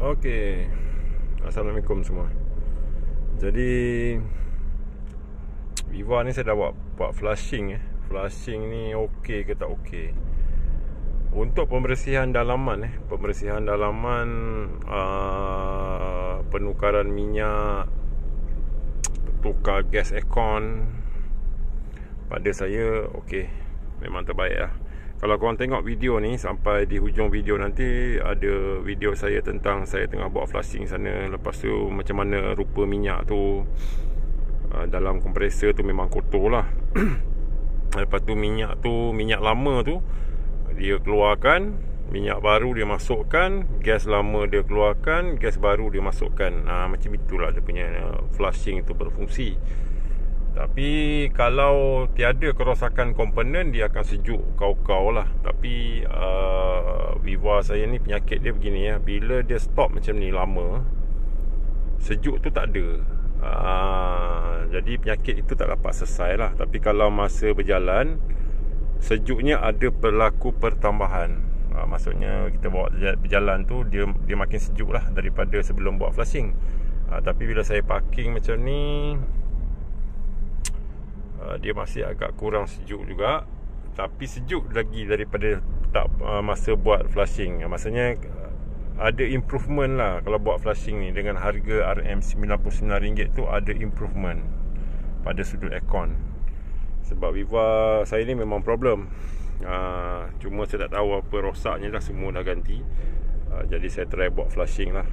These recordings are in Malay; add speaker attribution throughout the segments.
Speaker 1: Okey. Assalamualaikum semua. Jadi Viva ni saya dah buat flushing Flushing ni okey ke tak okey. Untuk pembersihan dalaman penukaran minyak, tukar gas aircon, pada saya okey, memang terbaik lah. Kalau korang tengok video ni sampai di hujung video nanti, ada video saya tentang saya tengah buat flushing sana. Lepas tu macam mana rupa minyak tu dalam kompresor tu memang kotor lah. Lepas tu minyak lama tu dia keluarkan, minyak baru dia masukkan, gas lama dia keluarkan, gas baru dia masukkan. Macam itulah dia punya flushing tu berfungsi. Tapi kalau tiada kerosakan komponen, dia akan sejuk kau-kau lah. Tapi Viva saya ni penyakit dia begini ya. Bila dia stop macam ni lama, sejuk tu tak ada. Jadi penyakit itu tak dapat selesai lah. Tapi kalau masa berjalan, sejuknya ada berlaku pertambahan. Maksudnya kita bawa berjalan tu, dia makin sejuk lah daripada sebelum buat flushing. Tapi bila saya parking macam ni, dia masih agak kurang sejuk juga. Tapi sejuk lagi daripada masa buat flushing. Maksudnya ada improvement lah kalau buat flushing ni. Dengan harga RM99 tu ada improvement pada sudut aircon. Sebab Viva saya ni memang problem. Cuma saya tak tahu apa rosaknya dah. Semua dah ganti. Jadi saya try buat flushing lah.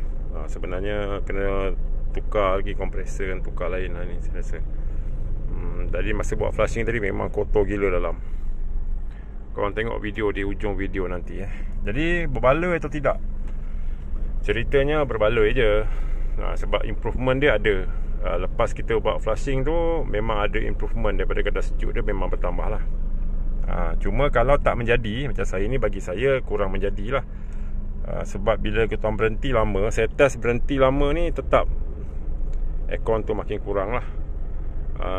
Speaker 1: Sebenarnya kena tukar lagi kompresor, tukar lain lah ni saya rasa. Jadi masa buat flushing tadi memang kotor gila dalam. Korang tengok video di hujung video nanti Jadi berbaloi atau tidak? Ceritanya berbaloi je. Sebab improvement dia ada. Lepas kita buat flushing tu, memang ada improvement. Daripada kadar sejuk dia memang bertambah lah. Cuma kalau tak menjadi, macam saya ni, bagi saya kurang menjadilah. Sebab bila kita berhenti lama, saya test berhenti lama ni, tetap aircon tu makin kurang lah.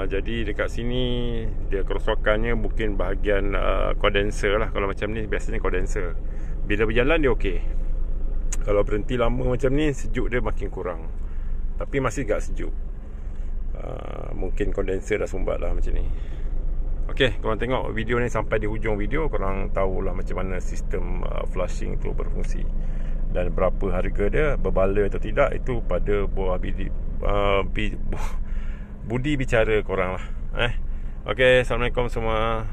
Speaker 1: Jadi dekat sini dia kerosakannya mungkin bahagian kondenser lah. Kalau macam ni biasanya kondenser. Bila berjalan dia okey. Kalau berhenti lama macam ni, sejuk dia makin kurang. Tapi masih agak sejuk. Mungkin kondenser dah sumbat lah macam ni. Okey, korang tengok video ni sampai di hujung video, korang tahulah macam mana sistem flushing tu berfungsi. Dan berapa harga dia, berbaloi atau tidak, itu pada budi bicara korang lah. Okey, Assalamualaikum semua.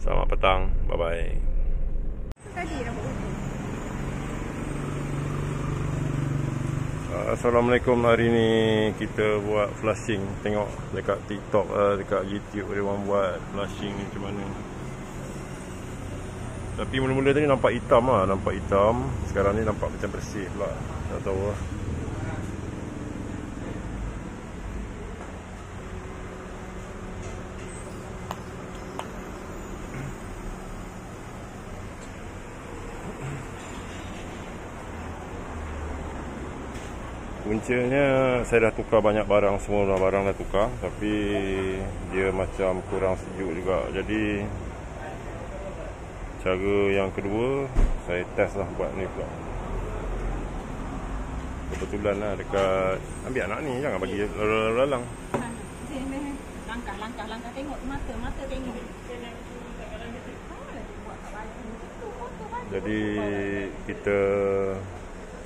Speaker 1: Selamat petang. Bye-bye. Assalamualaikum. Hari ni kita buat flushing. Tengok dekat TikTok, dekat YouTube dia orang buat flushing ni macam mana. Tapi mula-mula tadi nampak hitam lah. Nampak hitam. Sekarang ni nampak macam bersih pula. Tak tahu lah. Puncanya saya dah tukar banyak barang. Semua barang dah tukar. Tapi dia macam kurang sejuk juga. Jadi cara yang kedua, saya test lah buat ni pula. Kebetulan lah dekat, ambil anak ni, jangan bagi lalang. Langkah tengok mata tengok. Jadi kita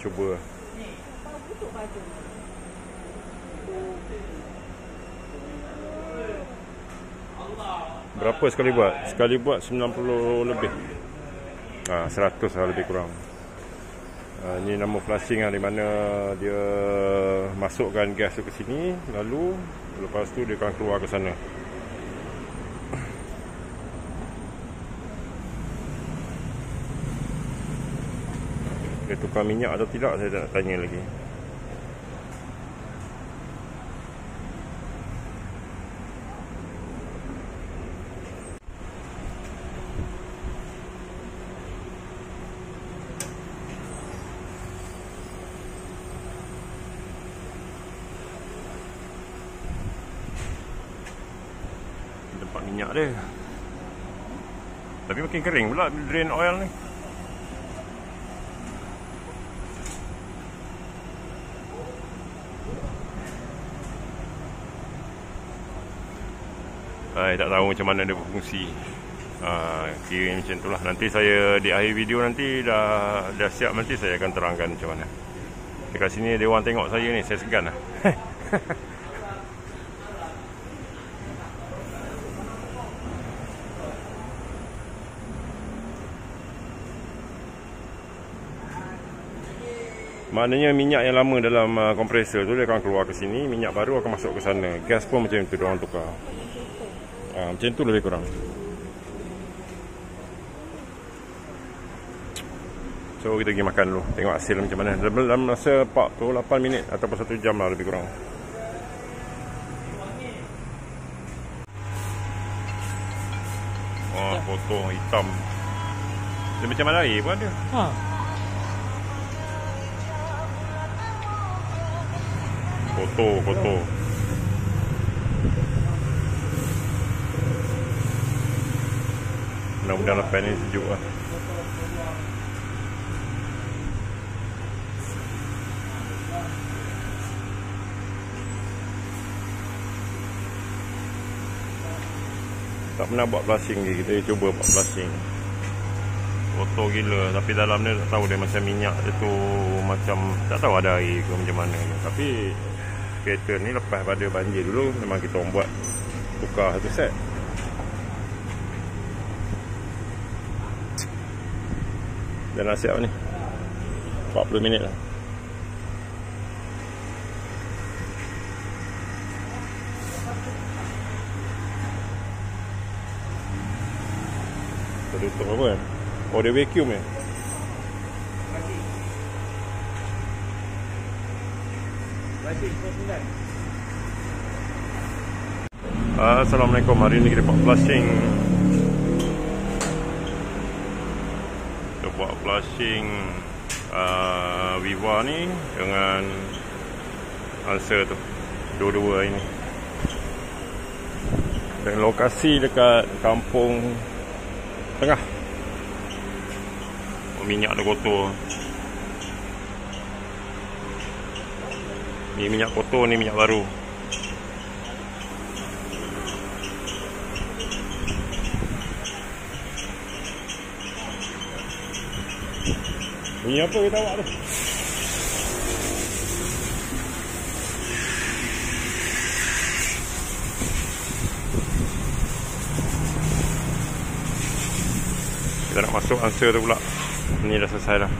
Speaker 1: cuba. Berapa sekali buat? Sekali buat 90 lebih. 100 lah lebih kurang. Ini nama flushing lah, di mana dia masukkan gas ke sini, lalu lepas tu dia akan keluar ke sana. Dia tukar minyak atau tidak, saya tak nak tanya lagi. Tempat minyak dia. Tapi makin kering pula drain oil ni. Tak tahu macam mana dia berfungsi. Kira macam itulah. Nanti saya di akhir video nanti dah siap, nanti saya akan terangkan macam mana. Dekat sini dia orang tengok saya ni, saya segan lah. Maknanya minyak yang lama dalam kompresor tu dia akan keluar ke sini, minyak baru akan masuk ke sana. Gas pun macam tu, diorang tukar. Macam tu lebih kurang. So kita pergi makan dulu, tengok hasil macam mana. Dalam masa 48 minit ataupun 1 jam lah lebih kurang. Kotor hitam. Dia macam mana air pun ada. Kotor. Mudah-mudahan lepas ni sejuk lah. Tak pernah buat flushing je, kita cuba buat flushing. Kotor gila, tapi dalam ni tak tahu dia macam minyak dia tu, macam tak tahu ada air ke macam mana. Tapi kereta ni lepas pada banjir dulu, memang kita orang buat tukar satu set. Dan dah siap ni 40 minit lah. Tutup apa kan? Oh, dia vacuum ni. Assalamualaikum. Hari ni kita buat flushing. Kita buat flushing Viva ni dengan Answer tu, dua-dua ini. Dan lokasi dekat kampung tengah. Minyak dah kotor. Ni minyak kotor, ni minyak baru. Bunyi apa kita awak tu? Kita nak masuk Answer tu pula. Ni dah selesai dah.